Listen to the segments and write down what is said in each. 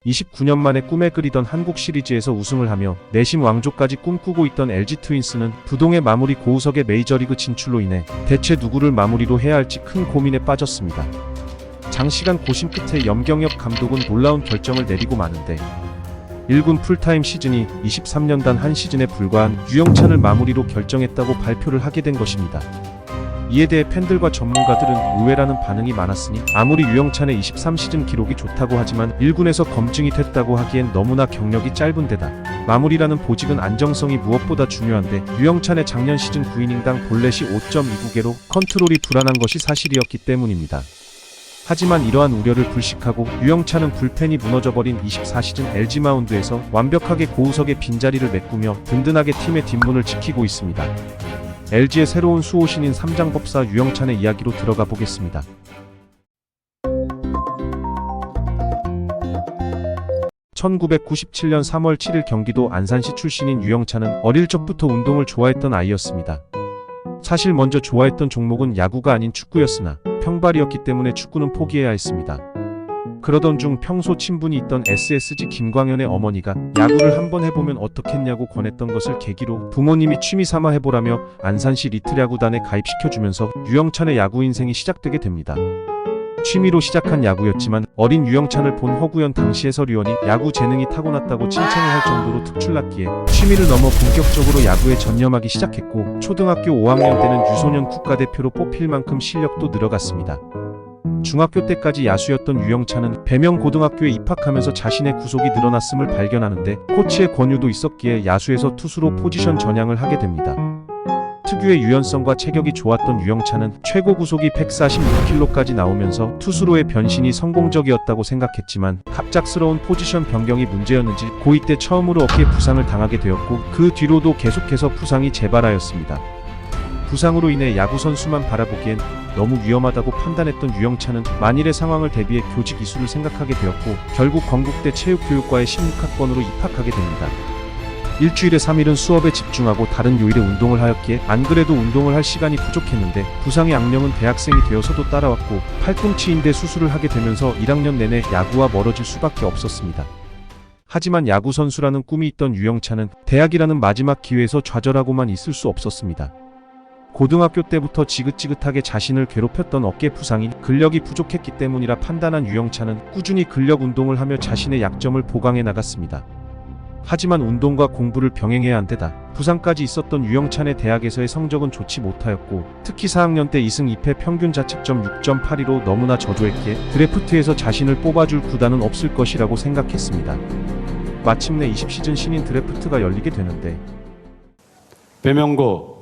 29년 만에 꿈에 그리던 한국 시리즈에서 우승을 하며 내심 왕조까지 꿈꾸고 있던 LG 트윈스는 부동의 마무리 고우석의 메이저리그 진출로 인해 대체 누구를 마무리로 해야 할지 큰 고민에 빠졌습니다. 장시간 고심 끝에 염경엽 감독은 놀라운 결정을 내리고 마는데 1군 풀타임 시즌이 23년 단 한 시즌에 불과한 유영찬을 마무리로 결정했다고 발표를 하게 된 것입니다. 이에 대해 팬들과 전문가들은 의외라는 반응이 많았으니 아무리 유영찬의 23시즌 기록이 좋다고 하지만 1군에서 검증이 됐다고 하기엔 너무나 경력이 짧은 데다 마무리라는 보직은 안정성이 무엇보다 중요한데 유영찬의 작년 시즌 9이닝당 볼넷이 5.29개로 컨트롤이 불안한 것이 사실이었기 때문입니다. 하지만 이러한 우려를 불식하고 유영찬은 불펜이 무너져버린 24시즌 LG 마운드에서 완벽하게 고우석의 빈자리를 메꾸며 든든하게 팀의 뒷문을 지키고 있습니다. LG의 새로운 수호신인 삼장법사 유영찬의 이야기로 들어가 보겠습니다. (1997년 3월 7일) 경기도 안산시 출신인 유영찬은 어릴 적부터 운동을 좋아했던 아이였습니다. 사실 먼저 좋아했던 종목은 야구가 아닌 축구였으나 평발이었기 때문에 축구는 포기해야 했습니다. 그러던 중 평소 친분이 있던 SSG 김광현의 어머니가 야구를 한번 해보면 어떻겠냐고 권했던 것을 계기로 부모님이 취미삼아 해보라며 안산시 리틀야구단에 가입시켜주면서 유영찬의 야구 인생이 시작되게 됩니다. 취미로 시작한 야구였지만 어린 유영찬을 본 허구연 당시 해설위원이 야구 재능이 타고났다고 칭찬을 할 정도로 특출났기에 취미를 넘어 본격적으로 야구에 전념하기 시작했고 초등학교 5학년 때는 유소년 국가대표로 뽑힐 만큼 실력도 늘어갔습니다. 중학교 때까지 야수였던 유영찬은 배명고등학교에 입학하면서 자신의 구속이 늘어났음을 발견하는데 코치의 권유도 있었기에 야수에서 투수로 포지션 전향을 하게 됩니다. 특유의 유연성과 체격이 좋았던 유영찬은 최고 구속이 146km까지 나오면서 투수로의 변신이 성공적이었다고 생각했지만 갑작스러운 포지션 변경이 문제였는지 고2 때 처음으로 어깨 부상을 당하게 되었고 그 뒤로도 계속해서 부상이 재발하였습니다. 부상으로 인해 야구선수만 바라보기엔 너무 위험하다고 판단했던 유영찬은 만일의 상황을 대비해 교직 이수를 생각하게 되었고 결국 건국대 체육교육과의 16학번으로 입학하게 됩니다. 일주일에 3일은 수업에 집중하고 다른 요일에 운동을 하였기에 안 그래도 운동을 할 시간이 부족했는데 부상의 악령은 대학생이 되어서도 따라왔고 팔꿈치 인대 수술을 하게 되면서 1학년 내내 야구와 멀어질 수밖에 없었습니다. 하지만 야구 선수라는 꿈이 있던 유영찬은 대학이라는 마지막 기회에서 좌절하고만 있을 수 없었습니다. 고등학교 때부터 지긋지긋하게 자신을 괴롭혔던 어깨 부상이 근력이 부족했기 때문이라 판단한 유영찬은 꾸준히 근력 운동을 하며 자신의 약점을 보강해 나갔습니다. 하지만 운동과 공부를 병행해야 한 데다 부상까지 있었던 유영찬의 대학에서의 성적은 좋지 못하였고 특히 4학년 때 2승 2패 평균 자책점 6.82로 너무나 저조했기에 드래프트에서 자신을 뽑아줄 구단은 없을 것이라고 생각했습니다. 마침내 20시즌 신인 드래프트가 열리게 되는데 배명고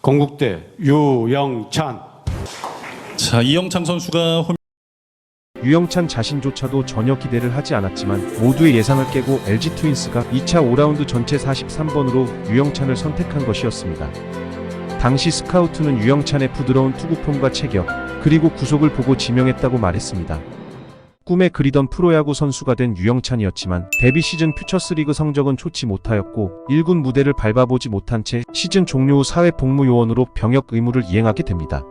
건국대 유영찬. 자, 이영찬 선수가 유영찬 자신조차도 전혀 기대를 하지 않았지만 모두의 예상을 깨고 LG 트윈스가 2차 5라운드 전체 43번으로 유영찬을 선택한 것이었습니다. 당시 스카우트는 유영찬의 부드러운 투구폼과 체격, 그리고 구속을 보고 지명했다고 말했습니다. 꿈에 그리던 프로야구 선수가 된 유영찬이었지만 데뷔 시즌 퓨처스리그 성적은 좋지 못하였고 1군 무대를 밟아보지 못한 채 시즌 종료 후 사회복무요원으로 병역 의무를 이행하게 됩니다.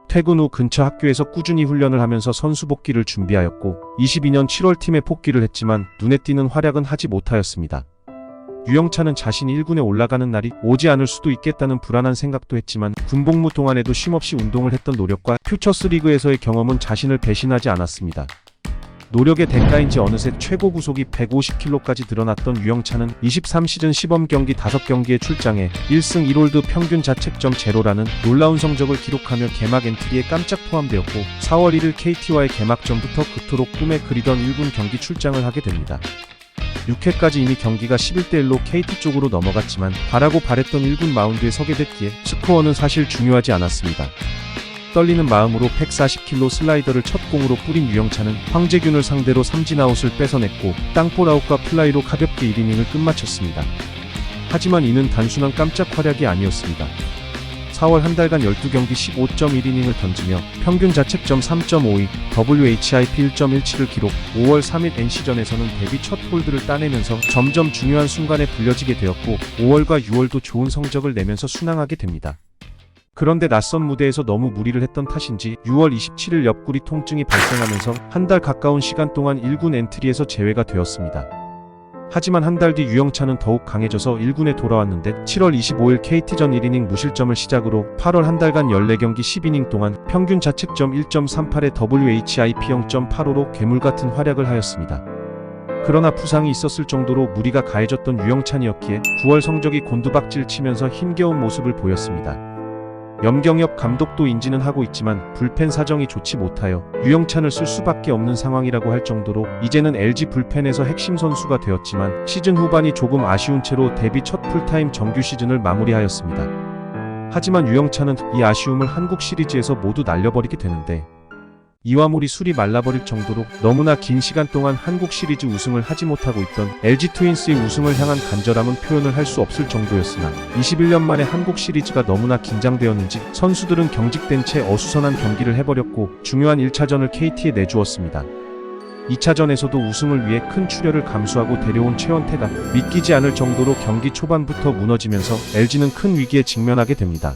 퇴근 후 근처 학교에서 꾸준히 훈련을 하면서 선수 복귀를 준비하였고 22년 7월 팀에 복귀를 했지만 눈에 띄는 활약은 하지 못하였습니다. 유영찬은 자신이 1군에 올라가는 날이 오지 않을 수도 있겠다는 불안한 생각도 했지만 군복무 동안에도 쉼없이 운동을 했던 노력과 퓨처스리그에서의 경험은 자신을 배신하지 않았습니다. 노력의 대가인지 어느새 최고 구속이 150km까지 드러났던 유영찬은 23시즌 시범경기 5경기에 출장해 1승 1홀드 평균 자책점 0라는 놀라운 성적을 기록하며 개막 엔트리에 깜짝 포함되었고 4월 1일 KT와의 개막전부터 그토록 꿈에 그리던 1군 경기 출장을 하게 됩니다. 6회까지 이미 경기가 11대1로 KT 쪽으로 넘어갔지만 바라고 바랬던 1군 마운드에 서게 됐기에 스코어는 사실 중요하지 않았습니다. 떨리는 마음으로 140km 슬라이더를 첫 공으로 뿌린 유영찬은 황재균을 상대로 삼진아웃을 뺏어냈고 땅볼 아웃과 플라이로 가볍게 1이닝을 끝마쳤습니다. 하지만 이는 단순한 깜짝 활약이 아니었습니다. 4월 한 달간 12경기 15.1이닝을 던지며 평균 자책점 3.52, WHIP 1.17을 기록, 5월 3일 NC전에서는 데뷔 첫 홀드를 따내면서 점점 중요한 순간에 불려지게 되었고 5월과 6월도 좋은 성적을 내면서 순항하게 됩니다. 그런데 낯선 무대에서 너무 무리를 했던 탓인지 6월 27일 옆구리 통증이 발생하면서 한 달 가까운 시간 동안 1군 엔트리에서 제외가 되었습니다. 하지만 한 달 뒤 유영찬은 더욱 강해져서 1군에 돌아왔는데 7월 25일 KT전 1이닝 무실점을 시작으로 8월 한 달간 14경기 10이닝 동안 평균 자책점 1.38에 WHIP 0.85로 괴물같은 활약을 하였습니다. 그러나 부상이 있었을 정도로 무리가 가해졌던 유영찬이었기에 9월 성적이 곤두박질 치면서 힘겨운 모습을 보였습니다. 염경엽 감독도 인지는 하고 있지만 불펜 사정이 좋지 못하여 유영찬을 쓸 수밖에 없는 상황이라고 할 정도로 이제는 LG 불펜에서 핵심 선수가 되었지만 시즌 후반이 조금 아쉬운 채로 데뷔 첫 풀타임 정규 시즌을 마무리하였습니다. 하지만 유영찬은 이 아쉬움을 한국 시리즈에서 모두 날려버리게 되는데 이와 물이 술이 말라버릴 정도로 너무나 긴 시간 동안 한국 시리즈 우승을 하지 못하고 있던 LG 트윈스의 우승을 향한 간절함은 표현을 할 수 없을 정도였으나 21년 만에 한국 시리즈가 너무나 긴장되었는지 선수들은 경직된 채 어수선한 경기를 해버렸고 중요한 1차전을 KT에 내주었습니다. 2차전에서도 우승을 위해 큰 출혈을 감수하고 데려온 최원태가 믿기지 않을 정도로 경기 초반부터 무너지면서 LG는 큰 위기에 직면하게 됩니다.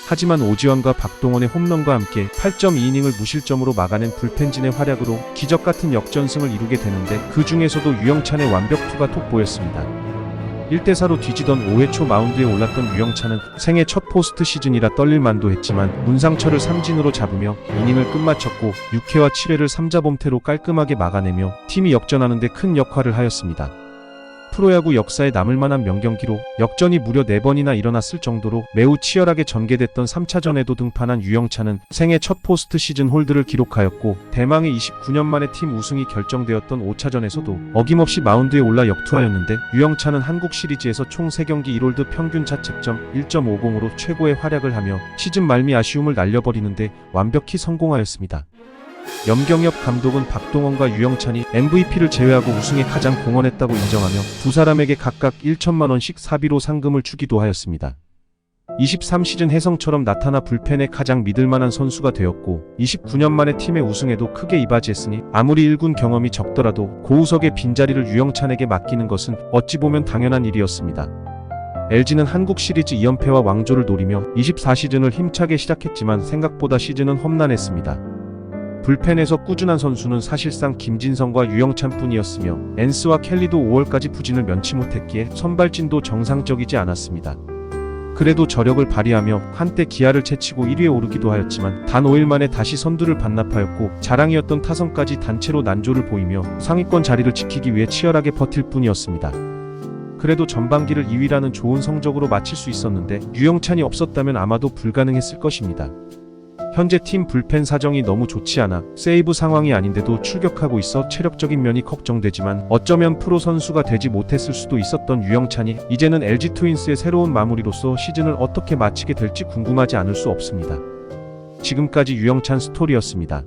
하지만 오지환과 박동원의 홈런과 함께 8.2이닝을 무실점으로 막아낸 불펜진의 활약으로 기적같은 역전승을 이루게 되는데 그 중에서도 유영찬의 완벽투가 돋보였습니다. 1대4로 뒤지던 5회 초 마운드에 올랐던 유영찬은 생애 첫 포스트 시즌이라 떨릴 만도 했지만 문상철을 삼진으로 잡으며 이닝을 끝마쳤고 6회와 7회를 3자범퇴로 깔끔하게 막아내며 팀이 역전하는 데 큰 역할을 하였습니다. 프로야구 역사에 남을 만한 명경기로 역전이 무려 4번이나 일어났을 정도로 매우 치열하게 전개됐던 3차전에도 등판한 유영찬은 생애 첫 포스트 시즌 홀드를 기록하였고 대망의 29년 만에 팀 우승이 결정되었던 5차전에서도 어김없이 마운드에 올라 역투하였는데 유영찬은 한국 시리즈에서 총 3경기 1홀드 평균 자책점 1.50으로 최고의 활약을 하며 시즌 말미 아쉬움을 날려버리는데 완벽히 성공하였습니다. 염경엽 감독은 박동원과 유영찬이 MVP를 제외하고 우승에 가장 공헌했다고 인정하며 두 사람에게 각각 1천만 원씩 사비로 상금을 주기도 하였습니다. 23시즌 혜성처럼 나타나 불펜에 가장 믿을만한 선수가 되었고 29년 만에 팀의 우승에도 크게 이바지했으니 아무리 1군 경험이 적더라도 고우석의 빈자리를 유영찬에게 맡기는 것은 어찌 보면 당연한 일이었습니다. LG는 한국 시리즈 2연패와 왕조를 노리며 24시즌을 힘차게 시작했지만 생각보다 시즌은 험난했습니다. 불펜에서 꾸준한 선수는 사실상 김진성과 유영찬뿐이었으며 엔스와 켈리도 5월까지 부진을 면치 못했기에 선발진도 정상적이지 않았습니다. 그래도 저력을 발휘하며 한때 기아를 제치고 1위에 오르기도 하였지만 단 5일 만에 다시 선두를 반납하였고 자랑이었던 타선까지 단체로 난조를 보이며 상위권 자리를 지키기 위해 치열하게 버틸 뿐이었습니다. 그래도 전반기를 2위라는 좋은 성적으로 마칠 수 있었는데 유영찬이 없었다면 아마도 불가능했을 것입니다. 현재 팀 불펜 사정이 너무 좋지 않아 세이브 상황이 아닌데도 출격하고 있어 체력적인 면이 걱정되지만 어쩌면 프로 선수가 되지 못했을 수도 있었던 유영찬이 이제는 LG 트윈스의 새로운 마무리로서 시즌을 어떻게 마치게 될지 궁금하지 않을 수 없습니다. 지금까지 유영찬 스토리였습니다.